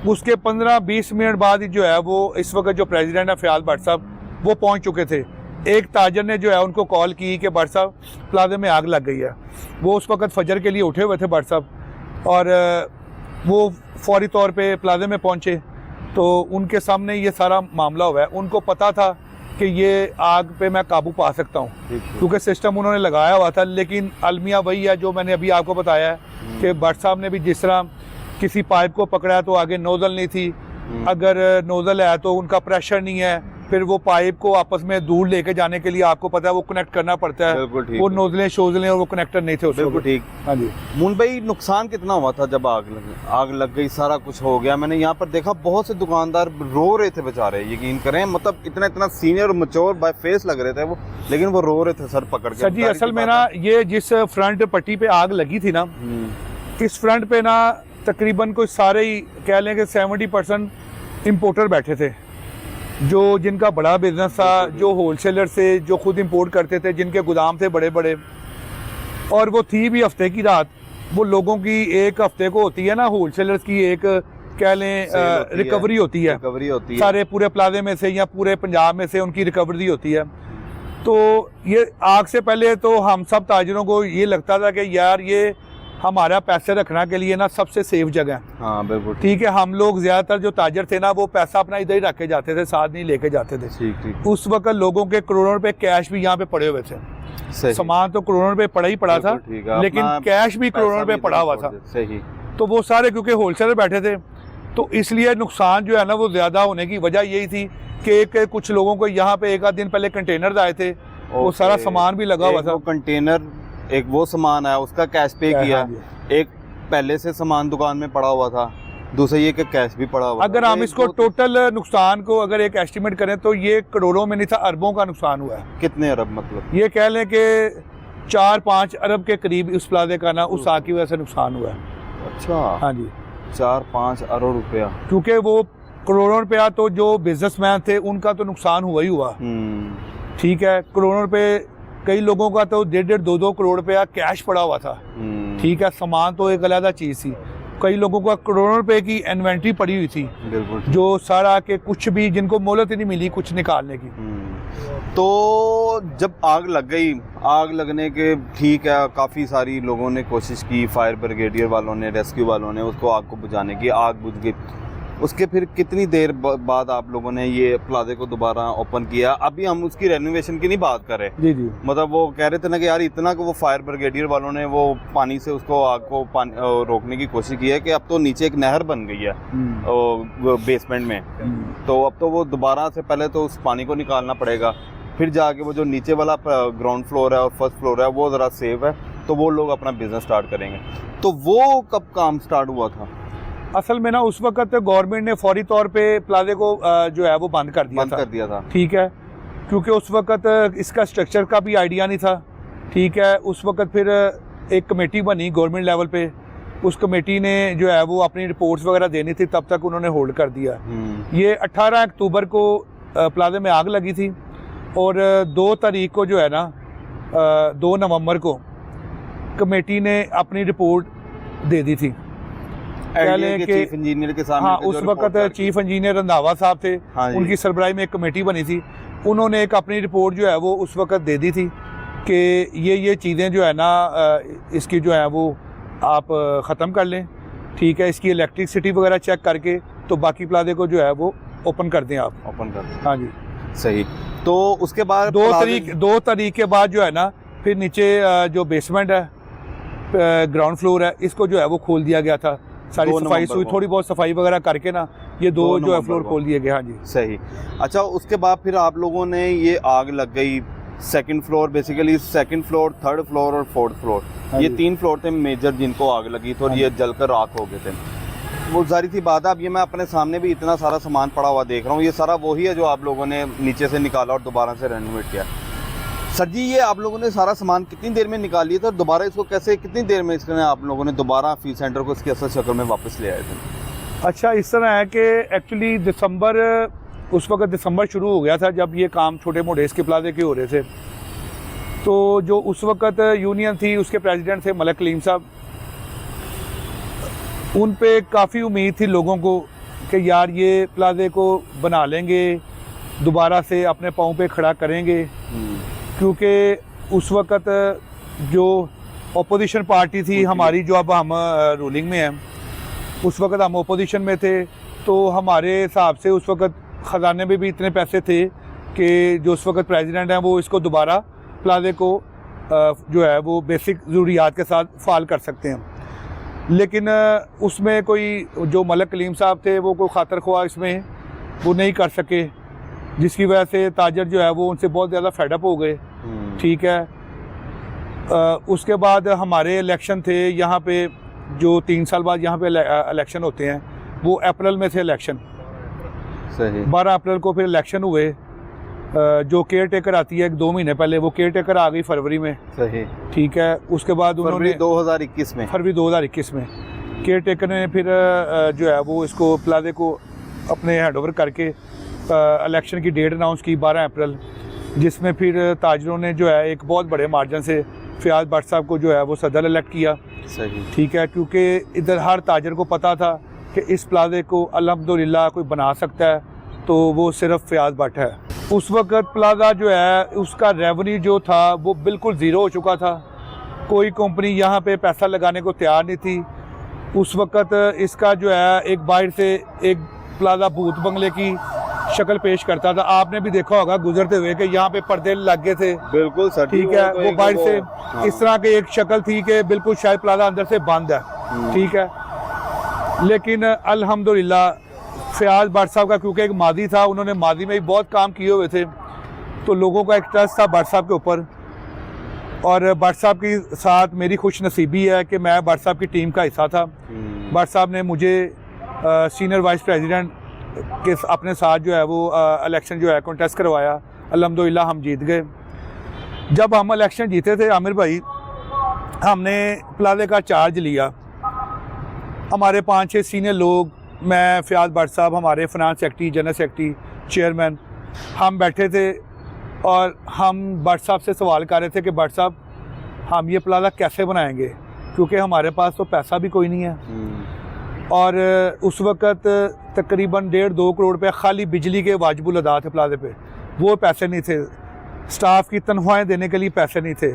उसके 15-20 मिनट बाद ही जो है वो इस वक्त जो प्रेसिडेंट है फयाज भट्ट साहब वो पहुंच चुके थे। एक ताजर ने जो है उनको कॉल की कि भट्ट साहब प्लाजे में आग लग गई है। वो उस वक्त फजर के लिए उठे हुए थे भट्ट साहब, और वो फौरी तौर पे प्लाजे में पहुंचे तो उनके सामने ये सारा मामला हुआ है। उनको पता था कि ये आग पे मैं काबू पा सकता हूँ क्योंकि सिस्टम उन्होंने लगाया हुआ था, लेकिन अलमिया वही है जो मैंने अभी आपको बताया है कि भट्ट साहब ने भी जिस तरह किसी पाइप को पकड़ा तो आगे नोजल नहीं थी, अगर नोजल है तो उनका प्रेशर नहीं है, फिर वो पाइप को आपस में दूर लेके जाने के लिए आपको पता है वो कनेक्ट करना पड़ता है, वो नोजलें शोजलें और वो कनेक्टर नहीं थे उसको। बिल्कुल ठीक। हाँ जी। मून भाई, नुकसान कितना हुआ था जब आग लग गई? सारा कुछ हो गया। मैंने यहाँ पर देखा बहुत से दुकानदार रो रहे थे बेचारे, यकीन करें, मतलब इतना सीनियर और मैच्योर बाय फेस लग रहे थे वो, लेकिन वो रो रहे थे सर पकड़ के। सर जी, असल में ना ये जिस फ्रंट पट्टी पे आग लगी थी ना, इस फ्रंट पे ना तकरीबन कोई सारे ही कह लें कि 70% इम्पोर्टर बैठे थे, जो जिनका बड़ा बिजनेस था, जो होलसेलर से, जो खुद इंपोर्ट करते थे, जिनके गोदाम थे बड़े बड़े। और वो थी भी हफ्ते की रात। वो लोगों की एक हफ्ते को होती है ना, होलसेलर्स की एक कह लें रिकवरी होती है, सारे पूरे प्लाजे में से या पूरे पंजाब में से उनकी रिकवरी होती है। तो ये आग से पहले तो हम सब ताजरों को ये लगता था कि यार ये हमारा पैसे रखने के लिए ना सबसे सेफ जगह है। हाँ बिल्कुल ठीक है। हम लोग ज्यादातर जो ताजर थे ना वो पैसा अपना इधर ही रख के जाते थे, साथ नहीं लेके जाते थे। ठीक। उस वक्त लोगों के करोड़ों रुपए कैश भी यहाँ पे पड़े हुए थे। सामान तो करोड़ों रुपए पड़ा ही पड़ा था, लेकिन कैश भी करोड़ों रुपए पड़ा हुआ था। सही। तो वो सारे क्योंकि होलसेलर बैठे थे तो इसलिए नुकसान जो है ना वो ज्यादा होने की वजह यही थी कि कुछ लोगों को यहाँ पे एक आध दिन पहले कंटेनर आए थे, वो सारा सामान भी लगा हुआ था। कंटेनर, एक वो सामान आया उसका कैश पे किया, एक पहले से सामान दुकान में पड़ा हुआ था, दूसरा ये कि कैश भी पड़ा हुआ। अगर हम इसको टोटल नुकसान को अगर एक एस्टिमेट करें तो ये करोड़ों में नहीं था, अरबों का नुकसान हुआ है। कितने अरब? मतलब ये कह लें कि 4-5 अरब के करीब उस प्लाजे का ना उस आग की वजह से नुकसान हुआ है। अच्छा। हाँ जी, 4-5 अरब रुपया। क्योंकि वो करोड़ों रुपया तो जो बिजनेसमैन थे उनका तो नुकसान हुआ ही हुआ। ठीक है। करोड़ों रुपए, कई लोगों का तो 1.5-2 करोड़ रुपया कैश पड़ा हुआ था। ठीक है। सामान तो एक अलग चीज थी। कई लोगों का करोड़ों रुपए की इन्वेंट्री पड़ी हुई थी, जो सारा के कुछ भी जिनको मोहलत ही नहीं मिली कुछ निकालने की। तो जब आग लग गई, आग लगने के ठीक है काफ़ी सारी लोगों ने कोशिश की, फायर ब्रिगेडियर वालों ने, रेस्क्यू वालों ने उसको आग को बुझाने की, आग बुझ गई। उसके फिर कितनी देर बाद आप लोगों ने ये प्लाजे को दोबारा ओपन किया? अभी हम उसकी रेनोवेशन की नहीं बात कर रहे। जी। मतलब वो कह रहे थे ना कि यार इतना कि वो फायर ब्रिगेडियर वालों ने वो पानी से उसको आग को रोकने की कोशिश की है कि अब तो नीचे एक नहर बन गई है बेसमेंट में, तो अब तो वो दोबारा से पहले तो उस पानी को निकालना पड़ेगा, फिर जाके वो जो नीचे वाला ग्राउंड फ्लोर है और फर्स्ट फ्लोर है वो ज़रा सेफ है, तो वो लोग अपना बिजनेस स्टार्ट करेंगे। तो वो कब काम स्टार्ट हुआ था? असल में ना उस वक्त गवर्नमेंट ने फौरी तौर पे प्लाजे को जो है वो बंद कर दिया था। ठीक है। क्योंकि उस वक्त इसका स्ट्रक्चर का भी आइडिया नहीं था। ठीक है। उस वक्त फिर एक कमेटी बनी गवर्नमेंट लेवल पे, उस कमेटी ने जो है वो अपनी रिपोर्ट्स वगैरह देनी थी, तब तक उन्होंने होल्ड कर दिया। ये 18 अक्टूबर को प्लाजे में आग लगी थी और 2 तारीख को जो है ना 2 नवंबर को कमेटी ने अपनी रिपोर्ट दे दी थी। चीफ इंजीनियर के सामने। हाँ, उस वक्त चीफ इंजीनियर रंधावा साहब थे। हाँ, उनकी सरबराही में एक कमेटी बनी थी। उन्होंने एक अपनी रिपोर्ट जो है वो उस वक्त दे दी थी कि ये चीज़ें जो है ना इसकी जो है वो आप ख़त्म कर लें। ठीक है। इसकी इलेक्ट्रिसिटी वगैरह चेक करके तो बाकी प्लाजे को जो है वो ओपन कर दें, आप ओपन कर दें। हाँ जी। सही। तो उसके बाद 2 तारीख के बाद जो है ना फिर नीचे जो बेसमेंट है, ग्राउंड फ्लोर है, इसको जो है वो खोल दिया गया था। सारी सफाई सुई, थोड़ी बहुत सफाई वगैरह करके ना ये 2 जो है फ्लोर खोल दिए गए। हाँ जी। सही। अच्छा, उसके बाद फिर आप लोगों ने ये आग लग गई second floor, basically second floor, third floor और फोर्थ फ्लोर, ये 3 फ्लोर थे मेजर जिनको आग लगी थी और ये जलकर राख हो गए थे। वो जारी सी बात है। अब ये मैं अपने सामने भी इतना सारा सामान पड़ा हुआ देख रहा हूँ, ये सारा वही है जो आप लोगों ने नीचे से निकाला और दोबारा से रेनोवेट किया। सर जी, ये आप लोगों ने सारा सामान कितनी देर में निकाल लिया था और दोबारा इसको कैसे, कितनी देर में इसने आप लोगों ने दोबारा हफीज़ सेंटर को इसकी असल शक्ल में वापस ले आए थे? अच्छा, इस तरह है कि एक्चुअली उस वक्त दिसंबर शुरू हो गया था जब ये काम छोटे मोटे इसके प्लाजे के हो रहे थे। तो जो उस वक्त यूनियन थी, उसके प्रेसिडेंट थे मलक कलीम साहब, उन पे काफ़ी उम्मीद थी लोगों को कि यार ये प्लाजे को बना लेंगे, दोबारा से अपने पाँव पे खड़ा करेंगे, क्योंकि उस वक्त जो अपोजिशन पार्टी थी हमारी, जो अब हम रूलिंग में हैं, उस वक्त हम अपोजिशन में थे, तो हमारे हिसाब से उस वक्त ख़जाने में भी इतने पैसे थे कि जो उस वक्त प्रेसिडेंट हैं वो इसको दोबारा प्लाजे को जो है वो बेसिक ज़रूरियात के साथ फ़ाल कर सकते हैं। लेकिन उसमें कोई जो मलक कलीम साहब थे वो कोई खातर ख्वाह इसमें वो नहीं कर सके, जिसकी वजह से ताजर जो है वो उनसे बहुत ज़्यादा फेडअप हो गए। ठीक है, उसके बाद हमारे इलेक्शन थे यहाँ पे, जो 3 साल बाद यहाँ पे इलेक्शन होते हैं, वो अप्रैल में थे इलेक्शन। सही। 12 अप्रैल को फिर इलेक्शन हुए। जो केयर टेकर आती है 2 महीने पहले, वो केयर टेकर आ गई फरवरी में। सही। ठीक है, उसके बाद उन्होंने 2021 में, फरवरी 2021 में केयर टेकर ने फिर जो है वो इसको प्लाजे को अपने हैंडओवर करके इलेक्शन की डेट अनाउंस की 12 अप्रैल, जिसमें फिर ताजरों ने जो है एक बहुत बड़े मार्जिन से फ़याज़ भट्ट साहब को जो है वो सदर इलेक्ट किया। सही। ठीक है, क्योंकि इधर हर ताजर को पता था कि इस प्लाजे को अल्हम्दुलिल्लाह कोई बना सकता है तो वो सिर्फ फ़याज़ भट्ट है। उस वक्त प्लाजा जो है उसका रेवेन्यू जो था वो बिल्कुल ज़ीरो हो चुका था, कोई कंपनी यहाँ पे पैसा लगाने को तैयार नहीं थी। उस वक्त इसका जो है एक बाहर से एक प्लाजा भूत बंगले की शक्ल पेश करता था। आपने भी देखा होगा गुजरते हुए कि यहाँ पे पर्दे लग गए थे। बिल्कुल सर। ठीक है, वो बाहर से इस तरह की एक शक्ल थी कि बिल्कुल शायद प्लाजा अंदर से बंद है। ठीक है, लेकिन अल्हम्दुलिल्लाह फ़याज़ भट्ट साहब का क्योंकि एक मादी था, उन्होंने मादी में भी बहुत काम किए हुए थे, तो लोगों का एक ट्रस्ट था भट्ट साहब के ऊपर। और भट्ट साहब के साथ मेरी खुश नसीबी है कि मैं भट्ट साहब की टीम का हिस्सा था। भट्ट साहब ने मुझे सीनियर वाइस प्रेसिडेंट के अपने साथ जो है वो इलेक्शन जो है कॉन्टेस्ट करवाया। अल्हम्दुलिल्लाह हम जीत गए। जब हम इलेक्शन जीते थे आमिर भाई, हमने प्लाजे का चार्ज लिया। हमारे 5-6 सीनियर लोग, मैं, फ़याज़ भट्ट साहब, हमारे finance secretary, general secretary, chairman, हम बैठे थे और हम भट्ट साहब से सवाल कर रहे थे कि भट्ट साहब हम ये प्लाजा कैसे बनाएंगे, क्योंकि हमारे पास तो पैसा भी कोई नहीं है। और उस वक़्त तकरीबन 1.5-2 करोड़ रुपये खाली बिजली के वाजिबुल अदा थे प्लाजे पे, वो पैसे नहीं थे। स्टाफ की तनख्वाहें देने के लिए पैसे नहीं थे।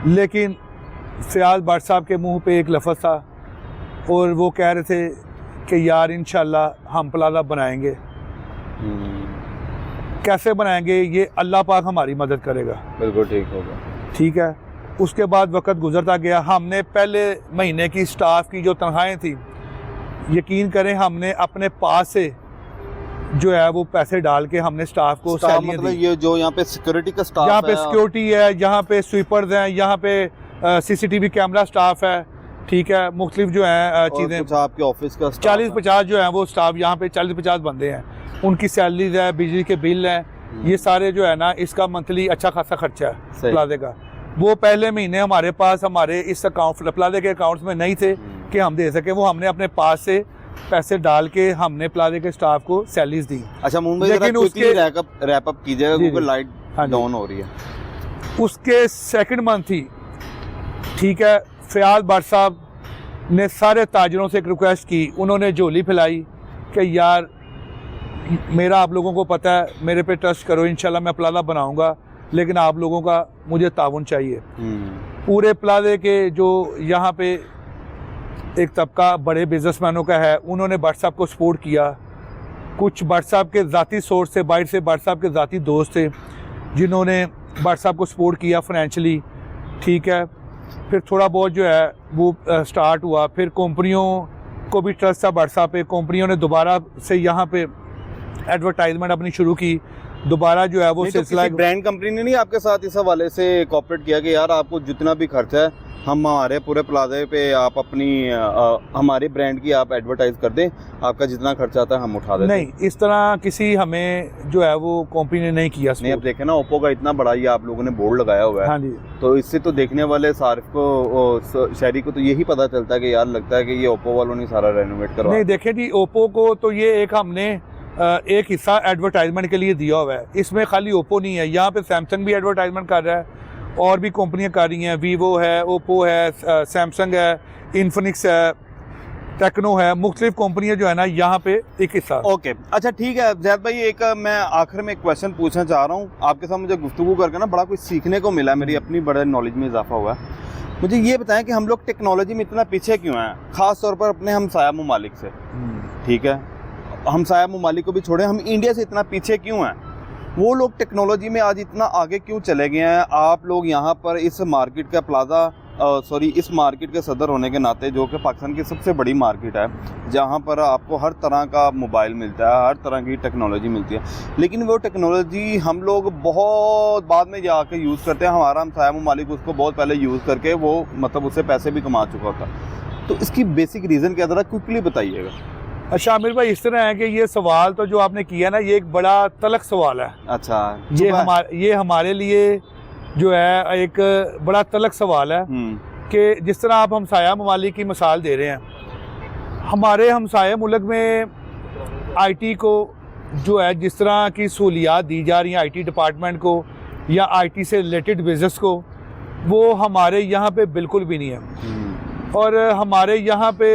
लेकिन फ़याज़ भट्ट साहब के मुंह पे एक लफ्ज़ था और वो कह रहे थे कि यार इंशाल्लाह हम प्लाजा बनाएंगे। कैसे बनाएंगे, ये अल्लाह पाक हमारी मदद करेगा। बिल्कुल ठीक होगा। ठीक है, उसके बाद वक्त गुजरता गया। हमने पहले महीने की स्टाफ की जो तनख्वाहें थी, यकीन करें हमने अपने पास से जो है वो पैसे डाल के हमने स्टाफ को सैलरियां मतलब दी। ये जो यहाँ पे सिक्योरिटी का स्टाफ है, यहाँ पे सिक्योरिटी है, यहाँ पे स्वीपर्स हैं, यहाँ पे CCTV कैमरा स्टाफ है। ठीक है, मुख्तलिफ जो है चीज़ें, कुछ आपके ऑफिस का 40-50 जो है वो स्टाफ, यहाँ पे 40-50 बंदे हैं, उनकी सैलरीज है, बिजली के बिल हैं, ये सारे जो है ना, इसका मंथली अच्छा खासा खर्चा है प्लाजे का। वो पहले महीने हमारे पास हमारे इस अकाउंट प्लाजे के अकाउंट्स में नहीं थे कि हम दे सके। वो हमने अपने पास से पैसे डाल के हमने प्लाजे के स्टाफ को सैलरीज दी। अच्छा मुंबई, लेकिन उसके रैप अप कीजिएगा क्योंकि लाइट डाउन हो रही है। उसके सेकंड मंथ थी, ठीक है, फ़याज़ भट्ट साहब ने सारे ताजरों से एक रिक्वेस्ट की, उन्होंने झोली फैलाई कि यार मेरा आप लोगों को पता है, मेरे पे ट्रस्ट करो, इंशाल्लाह मैं प्लाजा बनाऊंगा, लेकिन आप लोगों का मुझे ताउन चाहिए। पूरे प्लाजे के जो यहाँ पे एक तबका बड़े बिजनेसमैनों का है, उन्होंने भट्ट साहब को सपोर्ट किया। कुछ भट्ट साहब के ज़ाती सोर्स से, बाहर से भट्ट साहब के ज़ाती दोस्त थे जिन्होंने भट्ट साहब को सपोर्ट किया फाइनेंशियली। ठीक है, फिर थोड़ा बहुत जो है वो स्टार्ट हुआ। फिर कंपनियों को भी ट्रस्ट था भट्ट साहब पे, कंपनियों ने दोबारा से यहाँ पे एडवर्टाइजमेंट अपनी शुरू की। दोबारा जो है वो सिलसिला, ब्रांड कंपनी ने नहीं आपके साथ इस हवाले से कॉपरेट किया कि यार आपको जितना भी खर्चा है हम हमारे पूरे प्लाजे पे आप अपनी हमारे ब्रांड की आप एडवर्टाइज कर दें, आपका जितना खर्चा आता है हम उठा देते हैं। नहीं, इस तरह किसी हमें जो है वो कंपनी ने नहीं किया। नहीं, अब देखें ना, ओप्पो का इतना बड़ा ये आप लोगों ने बोर्ड लगाया हुआ है। हाँ जी। तो इससे तो देखने वाले सार्फ को, शहरी को तो यही पता चलता है कि यार लगता है कि ये ओप्पो वालों ने सारा रेनोवेट करवा। नहीं देखें जी, ओप्पो को तो ये एक हमने एक हिस्सा एडवर्टाइजमेंट के लिए दिया हुआ है। इसमें खाली ओप्पो नहीं है, यहाँ पे सैमसंग भी एडवर्टाइजमेंट कर रहा है और भी कंपनियां कर रही हैं। वीवो है, ओप्पो है, सैमसंग है, इन्फिनिक्स है, टेक्नो है, मुख्तलिफ कंपनियां जो है ना यहाँ पे एक हिस्सा। ओके, अच्छा ठीक है जैद भाई, एक मैं आखिर में एक क्वेश्चन पूछना चाह रहा हूँ आपके साथ। मुझे गुफ्तगू करके ना बड़ा कुछ सीखने को मिला, मेरी अपनी बड़े नॉलेज में इजाफा हुआ है। मुझे ये बताएं कि हम लोग टेक्नोलॉजी में इतना पीछे क्यों हैं, ख़ास तौर पर अपने हमसाया ममालिक से। ठीक है, हमसाया ममालिक को भी छोड़े, हम इंडिया से इतना पीछे क्यों हैं? वो लोग टेक्नोलॉजी में आज इतना आगे क्यों चले गए हैं? आप लोग यहाँ पर इस मार्केट का इस मार्केट के सदर होने के नाते, जो कि पाकिस्तान की सबसे बड़ी मार्केट है, जहाँ पर आपको हर तरह का मोबाइल मिलता है, हर तरह की टेक्नोलॉजी मिलती है, लेकिन वो टेक्नोलॉजी हम लोग बहुत बाद में जाके यूज़ करते हैं। हमारा हमसाया ममालिक उसको बहुत पहले यूज़ करके वो मतलब उससे पैसे भी कमा चुका था। तो इसकी बेसिक रीज़न क्या था, क्विकली बताइएगा। अच्छा आमिर भाई, इस तरह है कि ये सवाल तो जो आपने किया ना, ये एक बड़ा तलख सवाल है। अच्छा, ये हमारे लिए जो है एक बड़ा तलख सवाल है कि जिस तरह आप हमसाया ममालिक की मिसाल दे रहे हैं, हमारे हमसाया मुल्क में आईटी को जो है जिस तरह की सहूलियात दी जा रही हैं आईटी डिपार्टमेंट को या आईटी से रिलेटेड बिजनेस को, वो हमारे यहाँ पे बिल्कुल भी नहीं है। और हमारे यहाँ पे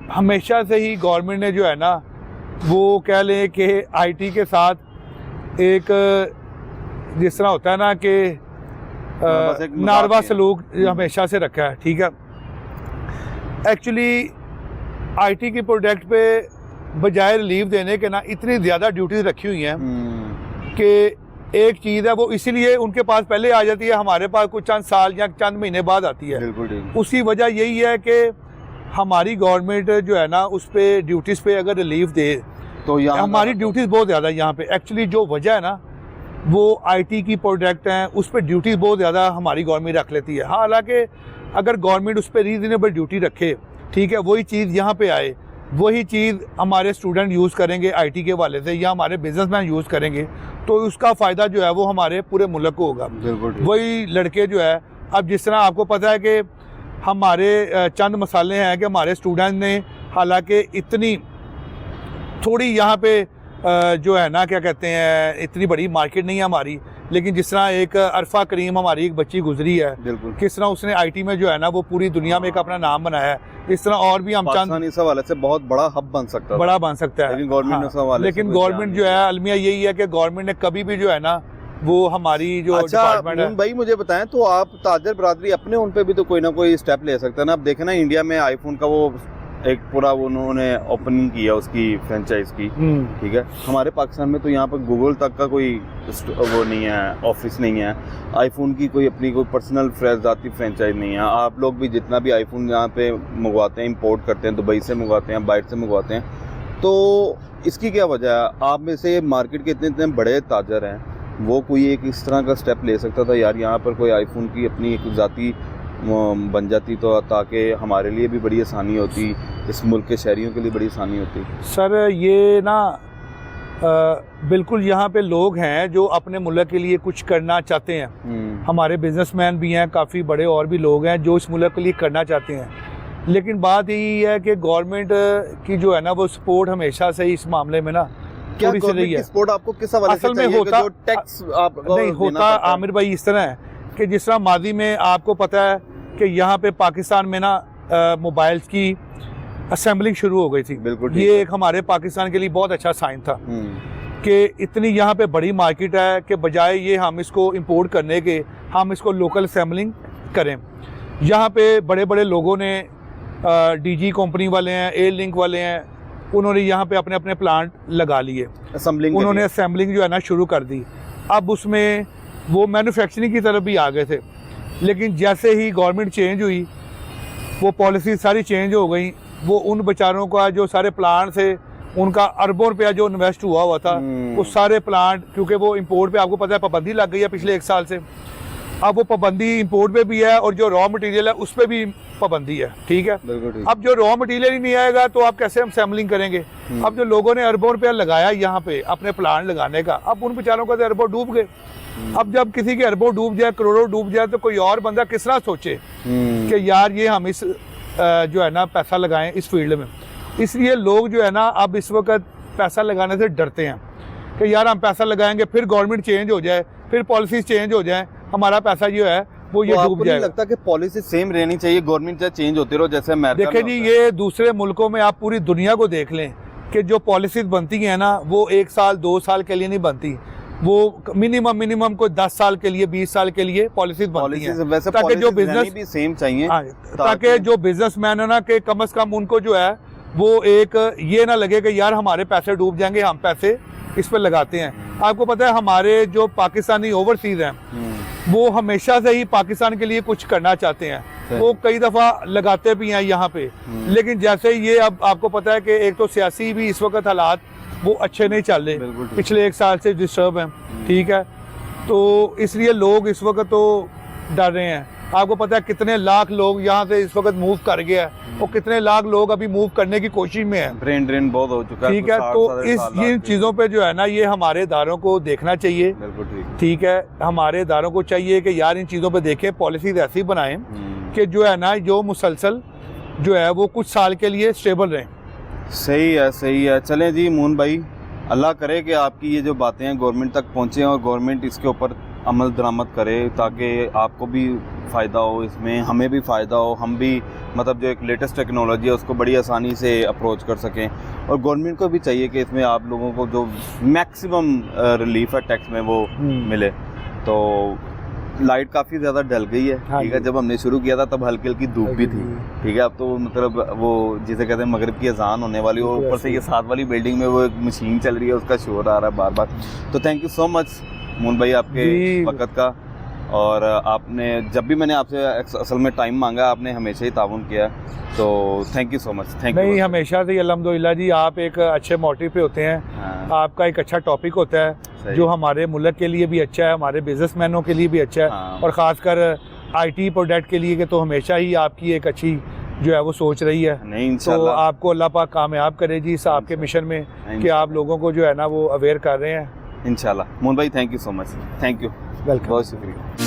हमेशा से ही गवर्नमेंट ने जो है ना, वो कह लें कि आईटी के साथ एक जिस तरह होता है ना कि नारवा सलूक हमेशा से रखा है। ठीक है, एक्चुअली आईटी की प्रोडक्ट पे बजाय रिलीफ देने के ना इतनी ज़्यादा ड्यूटीज रखी हुई हैं कि एक चीज़ है वो इसीलिए उनके पास पहले आ जाती है, हमारे पास कुछ चंद साल या चंद महीने बाद आती है। उसकी वजह यही है कि हमारी गवर्नमेंट जो है ना उस पर ड्यूटीज़ पे अगर रिलीफ दे तो हमारी ड्यूटीज़ बहुत ज़्यादा यहाँ पे। एक्चुअली जो वजह है ना, वो आईटी की प्रोडक्ट हैं, उस पर ड्यूटीज़ बहुत ज़्यादा हमारी गवर्नमेंट रख लेती है। हालांकि अगर गवर्नमेंट उस पर रीजनेबल ड्यूटी रखे, ठीक है, वही चीज़ यहाँ पे आए, वही चीज़ हमारे स्टूडेंट यूज़ करेंगे आईटी के वाले से या हमारे बिजनेसमैन यूज़ करेंगे, तो उसका फ़ायदा जो है वो हमारे पूरे मुल्क को होगा। वही लड़के जो है, अब जिस तरह आपको पता है कि हमारे चंद मसाले हैं कि हमारे स्टूडेंट ने, हालांकि इतनी थोड़ी यहाँ पे जो है ना क्या कहते हैं, इतनी बड़ी मार्केट नहीं है हमारी, लेकिन जिस तरह एक अरफा करीम हमारी एक बच्ची गुजरी है, किस तरह उसने आईटी में जो है ना वो पूरी दुनिया में एक अपना नाम बनाया है, इस तरह और भी हम चंद इस हवाले से बहुत बड़ा हब बन सकता है, बड़ा बन सकता है। लेकिन गवर्नमेंट जो है, अलमिया यही है कि गवर्नमेंट ने कभी भी जो है ना वो हमारी जो डिपार्टमेंट है। भाई मुझे बताएं, तो आप ताजर बरादरी अपने उन पे भी तो कोई ना कोई स्टेप ले सकते हैं ना। आप देखें ना, इंडिया में आईफोन का वो एक पूरा उन्होंने ओपनिंग किया उसकी फ्रेंचाइज की, ठीक है। हमारे पाकिस्तान में तो यहाँ पर गूगल तक का कोई वो नहीं है, ऑफिस नहीं है, आईफोन की कोई अपनी कोई पर्सनल ज़ाती फ्रेंचाइज नहीं है। आप लोग भी जितना भी आईफोन यहाँ पे मंगवाते हैं, इंपोर्ट करते हैं, दुबई से मंगवाते हैं, बाहर से मंगवाते हैं, तो इसकी क्या वजह है? आप में से मार्केट के इतने इतने बड़े ताजर हैं, वो कोई एक इस तरह का स्टेप ले सकता था, यार यहाँ पर कोई आईफोन की अपनी एक ज़ाती बन जाती तो ताकि हमारे लिए भी बड़ी आसानी होती, इस मुल्क के शहरियों के लिए बड़ी आसानी होती। सर ये ना बिल्कुल यहाँ पे लोग हैं जो अपने मुल्क के लिए कुछ करना चाहते हैं। हमारे बिजनेसमैन भी हैं, काफ़ी बड़े और भी लोग हैं जो इस मुल्क के लिए करना चाहते हैं, लेकिन बात यही है कि गवर्नमेंट की जो है ना वो सपोर्ट हमेशा से इस मामले में ना क्या सपोर्ट आपको किस हवाले से चाहिए? होता जो टैक्स आप नहीं होता आमिर भाई, इस तरह है कि जिस तरह माजी में आपको पता है कि यहाँ पे पाकिस्तान में ना मोबाइल्स की असेंबलिंग शुरू हो गई थी। बिल्कुल, ये एक हमारे पाकिस्तान के लिए बहुत अच्छा साइन था कि इतनी यहाँ पे बड़ी मार्केट है कि बजाय ये हम इसको इंपोर्ट करने के, हम इसको लोकल असेंबलिंग करें। यहाँ पे बड़े बड़े लोगों ने डीजी कंपनी वाले हैं, एयर लिंक वाले हैं, उन्होंने यहाँ पे अपने अपने प्लांट लगा लिए, उन्होंने असेंबलिंग जो है ना शुरू कर दी। अब उसमें वो मैन्युफैक्चरिंग की तरफ भी आ गए थे, लेकिन जैसे ही गवर्नमेंट चेंज हुई, वो पॉलिसी सारी चेंज हो गई। वो उन बेचारों का जो सारे प्लांट थे, उनका अरबों रुपया जो इन्वेस्ट हुआ था, वो सारे प्लांट, क्योंकि वो इंपोर्ट पे आपको पता है पाबंदी लग गई है पिछले 1 साल से, अब वो पाबंदी इंपोर्ट पे भी है और जो रॉ मटेरियल है उस पर भी पाबंदी है, ठीक है। बिल्कुल ठीक। अब जो रॉ मटेरियल ही नहीं आएगा तो आप कैसे हम सैम्पलिंग करेंगे। अब जो लोगों ने अरबों रुपया लगाया यहाँ पे अपने प्लांट लगाने का, अब उन बेचारों का तो अरबों डूब गए। अब जब किसी के अरबों डूब जाए, करोड़ों डूब जाए, तो कोई और बंदा किस तरह सोचे कि यार ये हम इस जो है ना पैसा लगाएं इस फील्ड में। इसलिए लोग जो है ना अब इस वक्त पैसा लगाने से डरते हैं कि यार हम पैसा लगाएंगे, फिर गवर्नमेंट चेंज हो जाए, फिर पॉलिसीज चेंज हो जाए, हमारा पैसा जो है वो ये तो डूब आपको नहीं जाएगा। लगता कि पॉलिसी सेम रहनी चाहिए, गवर्नमेंट चाहे चेंज होती रहो जैसे अमेरिका देखिए में जी, होता है? ये दूसरे मुल्कों में आप पूरी दुनिया को देख लें कि जो पॉलिसीज बनती हैं ना वो 1 साल 2 साल के लिए नहीं बनती, वो मिनिमम कोई 10 साल के लिए 20 साल के लिए पॉलिसीज बनती हैं, वैसे ताकि जो policies रहनी बिजनेस भी सेम चाहिए। ताकि जो बिजनेसमैन है ना कि कम से कम उनको जो है वो एक ये ना लगे कि यार हमारे पैसे डूब जाएंगे, हम पैसे इस पर लगाते हैं। आपको पता है हमारे जो पाकिस्तानी ओवरसीज हैं वो हमेशा से ही पाकिस्तान के लिए कुछ करना चाहते हैं, वो कई दफ़ा लगाते भी हैं यहाँ पे। लेकिन जैसे ये अब आपको पता है कि एक तो सियासी भी इस वक्त हालात वो अच्छे नहीं चल रहे, पिछले 1 साल से डिस्टर्ब हैं, ठीक है। तो इसलिए लोग इस वक्त तो डर रहे हैं। आपको पता है कितने लाख लोग यहाँ से इस वक्त मूव कर गया है और कितने लाख लोग अभी मूव करने की कोशिश में हैं। ब्रेन ड्रेन बहुत हो चुका है, ठीक है। तो इन चीज़ों पे जो है ना ये हमारे इदारों को देखना चाहिए। बिल्कुल ठीक है, हमारे इदारों को चाहिए कि यार इन चीज़ों पे देखें, पॉलिसीज ऐसी बनाएं कि जो है ना जो मुसलसल जो है वो कुछ साल के लिए स्टेबल रहें। सही है। चलें जी मून भाई, अल्लाह करे कि आपकी ये जो बातें हैं गवर्नमेंट तक पहुँचें और गवर्नमेंट इसके ऊपर अमल दरामद करे ताकि आपको भी फ़ायदा हो, इसमें हमें भी फ़ायदा हो, हम भी मतलब जो एक लेटेस्ट टेक्नोलॉजी है उसको बड़ी आसानी से अप्रोच कर सकें। और गवर्नमेंट को भी चाहिए कि इसमें आप लोगों को जो मैक्सिमम रिलीफ है टैक्स में वो मिले। तो लाइट काफ़ी ज़्यादा डल गई है, ठीक है। जब हमने शुरू किया था तब हल्की हल्की धूप भी थी, ठीक है। अब तो मतलब वो जिसे कहते हैं मगरिब की अजान होने वाली, और ऊपर से ये साथ वाली बिल्डिंग में वो एक मशीन चल रही है, उसका शोर आ रहा है बार बार। तो thank you so much moon भाई आपके वक़्त का। और आपने जब भी मैंने आपसे असल में टाइम मांगा आपने हमेशा ही ताउन किया, तो thank you so much. Thank you. नहीं, हमेशा से अल्हम्दुलिल्लाह जी, आप एक अच्छे मोटिव पे होते हैं। आपका एक अच्छा टॉपिक होता है जो हमारे मुल्क के लिए भी अच्छा है, हमारे बिजनेसमैनों के लिए भी अच्छा है, और ख़ासकर IT प्रोडक्ट के लिए कि तो हमेशा ही आपकी एक अच्छी जो है वो सोच रही है। नहीं, इंशाल्लाह। तो आपको अल्लाह पाक कामयाब करे जी इस आपके मिशन में कि आप लोगों को जो है ना वो अवेयर कर रहे हैं। इंशाल्लाह। मून भाई thank you so much, thank you, welcome, बहुत शुक्रिया।